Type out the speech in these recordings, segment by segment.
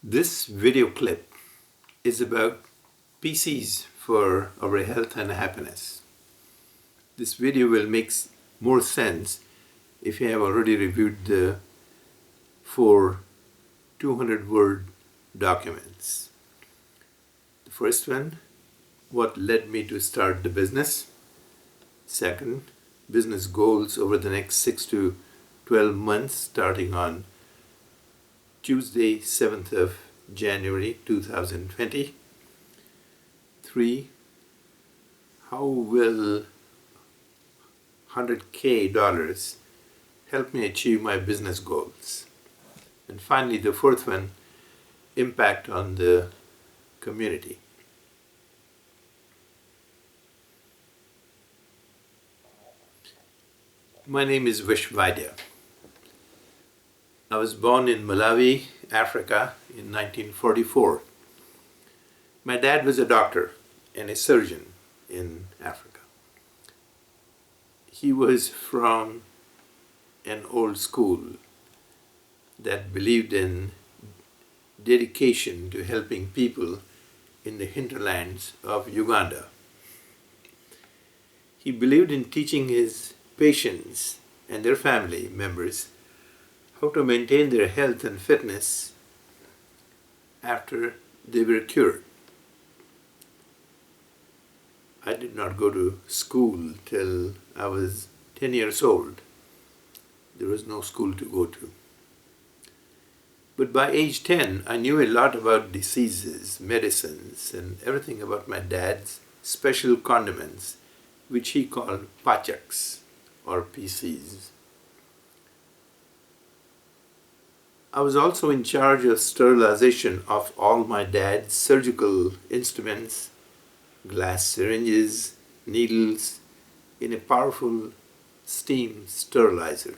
This video clip is about PCs for our health and happiness. This video will make more sense if you have already reviewed the 4 200-word documents. The first one, what led me to start the business. Second, business goals over the next 6 to 12 months starting on Tuesday, 7th of January 2020. 3. How will $100K help me achieve my business goals? And finally, the fourth one, impact on the community. My name is Vish Vaidya. I was born in Malawi, Africa in 1944. My dad was a doctor and a surgeon in Africa. He was from an old school that believed in dedication to helping people in the hinterlands of Uganda. He believed in teaching his patients and their family members how to maintain their health and fitness after they were cured. I did not go to school till I was 10 years old. There was no school to go to. But by age 10, I knew a lot about diseases, medicines, and everything about my dad's special condiments, which he called pachaks, or PCs. I was also in charge of sterilization of all my dad's surgical instruments, glass syringes, needles, in a powerful steam sterilizer.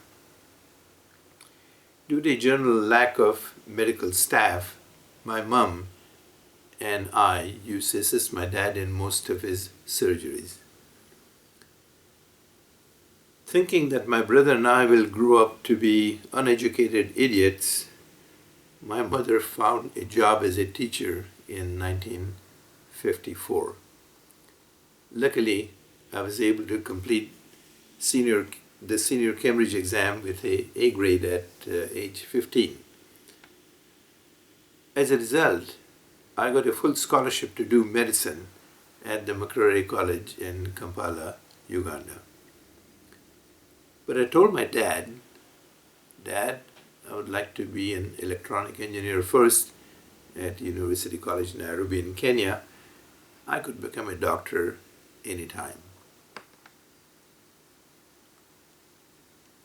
Due to a general lack of medical staff, my mom and I used to assist my dad in most of his surgeries. Thinking that my brother and I will grow up to be uneducated idiots, my mother found a job as a teacher in 1954. Luckily, I was able to complete the senior Cambridge exam with an A grade at age 15. As a result, I got a full scholarship to do medicine at the Makerere College in Kampala, Uganda. But I told my dad, Dad, I would like to be an electronic engineer first at University College Nairobi in Kenya. I could become a doctor anytime.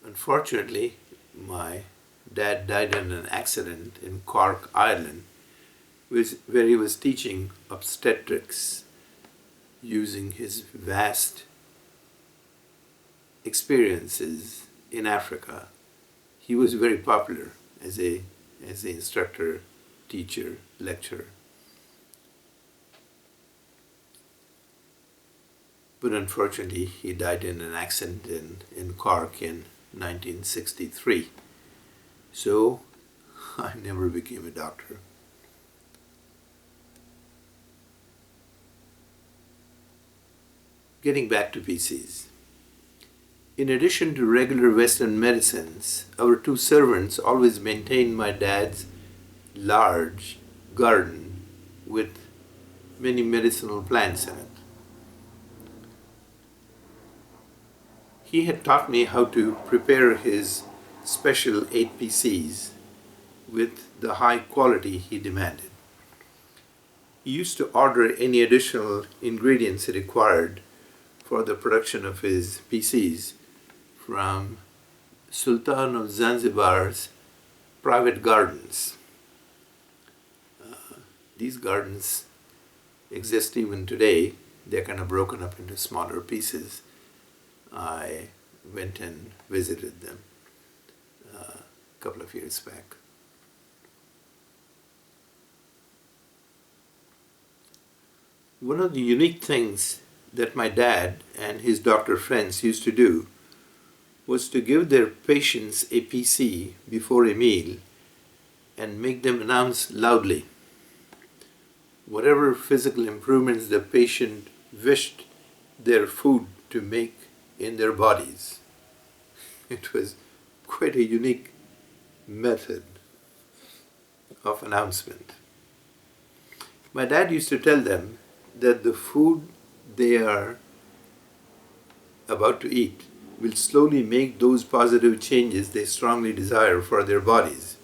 Unfortunately, my dad died in an accident in Cork, Ireland, where he was teaching obstetrics using his vast experiences in Africa. He was very popular as an instructor, teacher, lecturer. But unfortunately, he died in an accident in Cork in 1963. So I never became a doctor. Getting back to PCs. In addition to regular Western medicines, our 2 servants always maintained my dad's large garden with many medicinal plants in it. He had taught me how to prepare his special 8 PCs with the high quality he demanded. He used to order any additional ingredients he required for the production of his PCs from Sultan of Zanzibar's private gardens. These gardens exist even today. They're kind of broken up into smaller pieces. I went and visited them a couple of years back. One of the unique things that my dad and his doctor friends used to do was to give their patients a PC before a meal and make them announce loudly whatever physical improvements the patient wished their food to make in their bodies. It was quite a unique method of announcement. My dad used to tell them that the food they are about to eat will slowly make those positive changes they strongly desire for their bodies.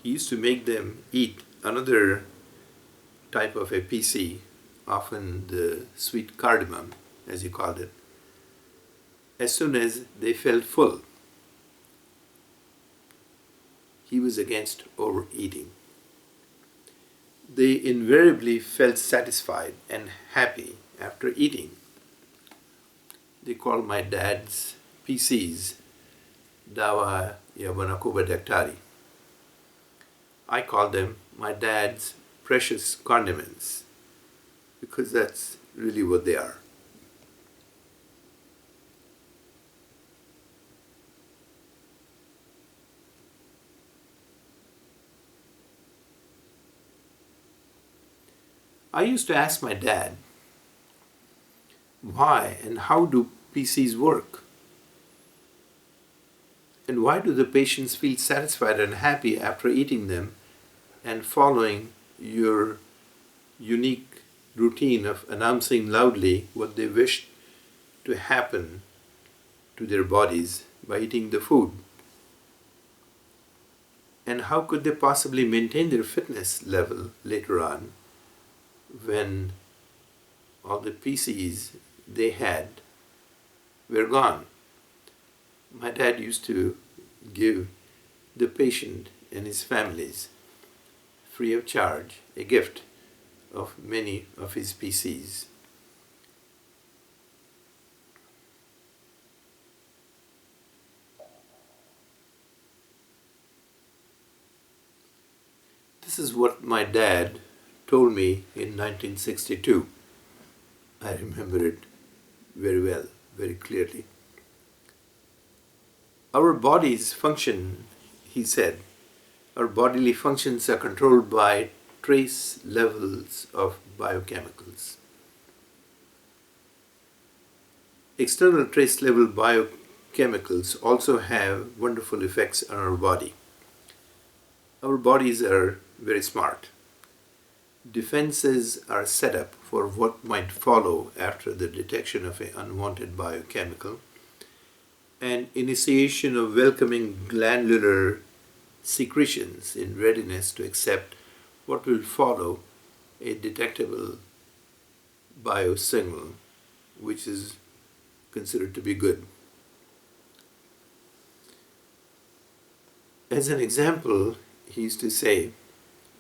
He used to make them eat another type of a PC, often the sweet cardamom, as he called it, as soon as they felt full. He was against overeating. They invariably felt satisfied and happy after eating. They called my dad's PCs Dawa ya Banakuba Daktari. I call them my dad's precious condiments because that's really what they are. I used to ask my dad, why and how do PCs work? And why do the patients feel satisfied and happy after eating them and following your unique routine of announcing loudly what they wish to happen to their bodies by eating the food? And how could they possibly maintain their fitness level later on when all the PCs they had were gone? My dad used to give the patient and his families, free of charge, a gift of many of his PCs. This is what my dad told me in 1962. I remember it very well, very clearly. Our bodies function, he said, our bodily functions are controlled by trace levels of biochemicals. External trace level biochemicals also have wonderful effects on our body. Our bodies are very smart. Defenses are set up for what might follow after the detection of an unwanted biochemical, and initiation of welcoming glandular secretions in readiness to accept what will follow a detectable biosignal, which is considered to be good. As an example, he used to say,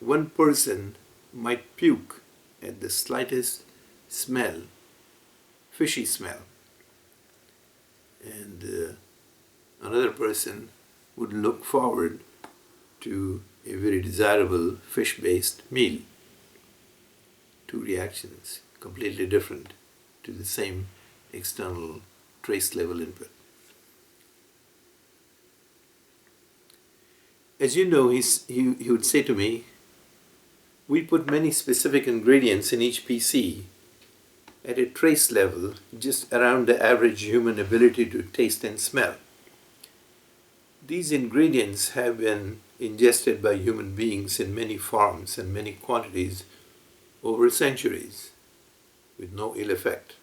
one person might puke at the slightest smell, fishy smell, and another person would look forward to a very desirable fish-based meal. Two reactions, completely different to the same external trace level input. As you know, he would say to me, we put many specific ingredients in each PC at a trace level just around the average human ability to taste and smell. These ingredients have been ingested by human beings in many forms and many quantities over centuries with no ill effect.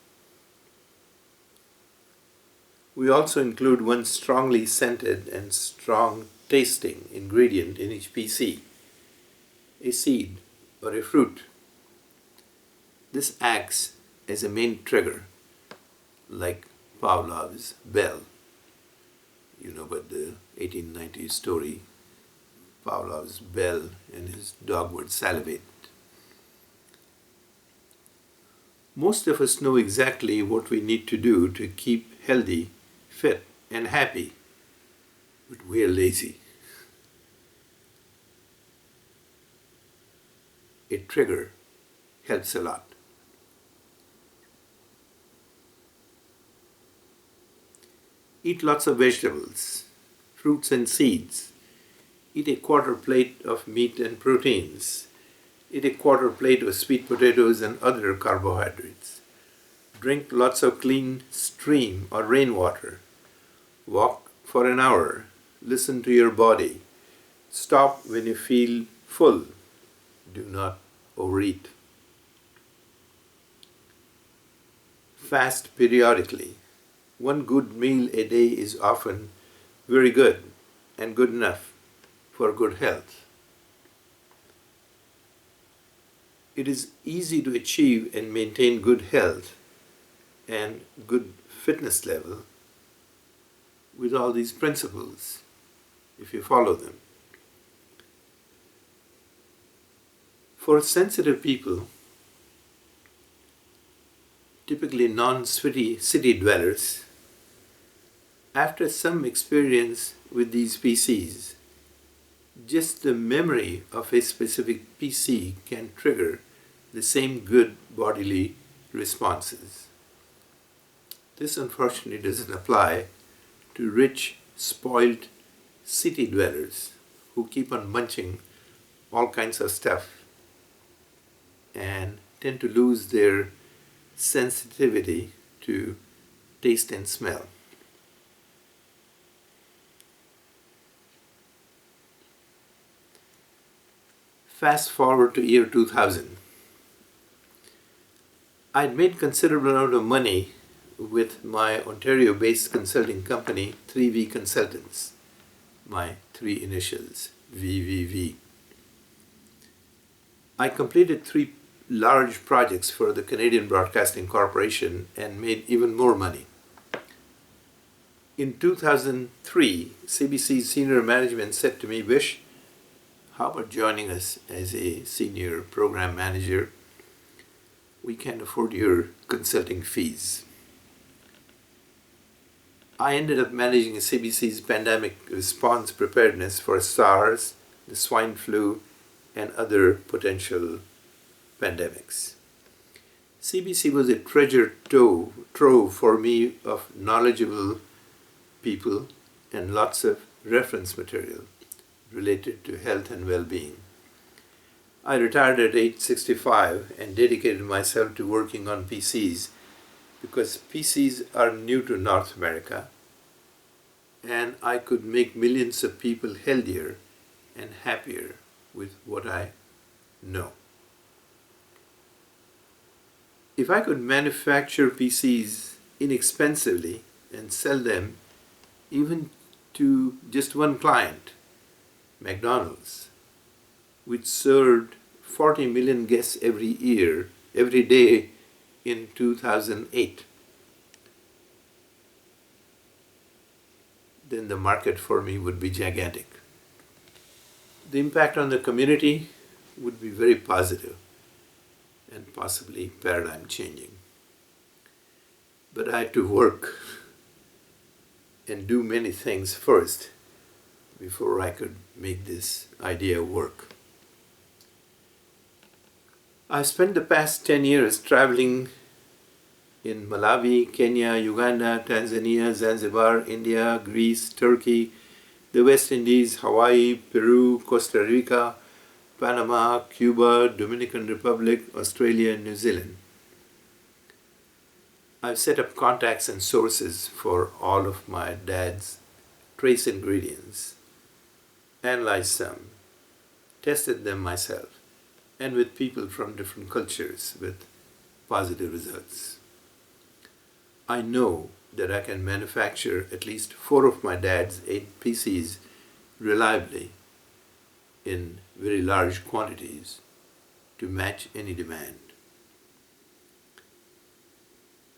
We also include one strongly scented and strong tasting ingredient in each PC, a seed or a fruit. This acts as a main trigger, like Pavlov's bell. You know about the 1890s story, Pavlov's bell and his dog would salivate. Most of us know exactly what we need to do to keep healthy, fit, and happy, but we're lazy. A trigger helps a lot. Eat lots of vegetables, fruits and seeds. Eat a quarter plate of meat and proteins. Eat a quarter plate of sweet potatoes and other carbohydrates. Drink lots of clean stream or rainwater. Walk for an hour. Listen to your body. Stop when you feel full. Do not overeat. Fast periodically. One good meal a day is often very good and good enough for good health. It is easy to achieve and maintain good health and good fitness level with all these principles if you follow them. For sensitive people, typically non-city dwellers, after some experience with these PCs, just the memory of a specific PC can trigger the same good bodily responses. This unfortunately doesn't apply to rich, spoiled city dwellers who keep on munching all kinds of stuff and tend to lose their sensitivity to taste and smell. Fast forward to year 2000. I'd made considerable amount of money with my Ontario-based consulting company, 3V Consultants, my three initials, VVV. I completed 3 large projects for the Canadian Broadcasting Corporation and made even more money. In 2003, CBC's senior management said to me, "Vish, how about joining us as a senior program manager? We can't afford your consulting fees." I ended up managing CBC's pandemic response preparedness for SARS, the swine flu, and other potential pandemics. CBC was a treasure trove for me of knowledgeable people and lots of reference material related to health and well-being. I retired at age 65 and dedicated myself to working on PCs because PCs are new to North America and I could make millions of people healthier and happier with what I know. If I could manufacture PCs inexpensively and sell them even to just one client, McDonald's, which served 40 million guests every day in 2008, then the market for me would be gigantic. The impact on the community would be very positive and possibly paradigm changing. But I had to work and do many things first before I could make this idea work. I spent the past 10 years traveling in Malawi, Kenya, Uganda, Tanzania, Zanzibar, India, Greece, Turkey, the West Indies, Hawaii, Peru, Costa Rica, Panama, Cuba, Dominican Republic, Australia, and New Zealand. I've set up contacts and sources for all of my dad's trace ingredients, analyzed some, tested them myself, and with people from different cultures with positive results. I know that I can manufacture at least 4 of my dad's 8 PCs reliably in very large quantities to match any demand.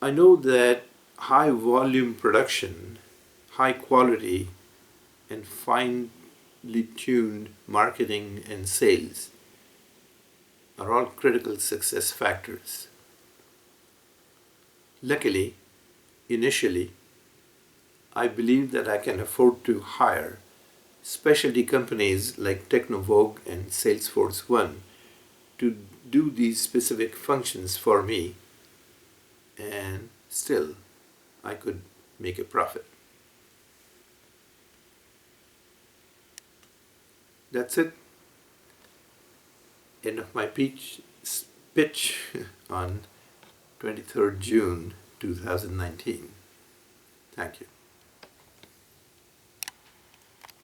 I know that high volume production, high quality, and finely tuned marketing and sales are all critical success factors. Luckily, initially, I believe that I can afford to hire specialty companies like Technovogue and Salesforce One to do these specific functions for me, and still I could make a profit. That's it. End of my pitch on 23rd June 2019. Thank you.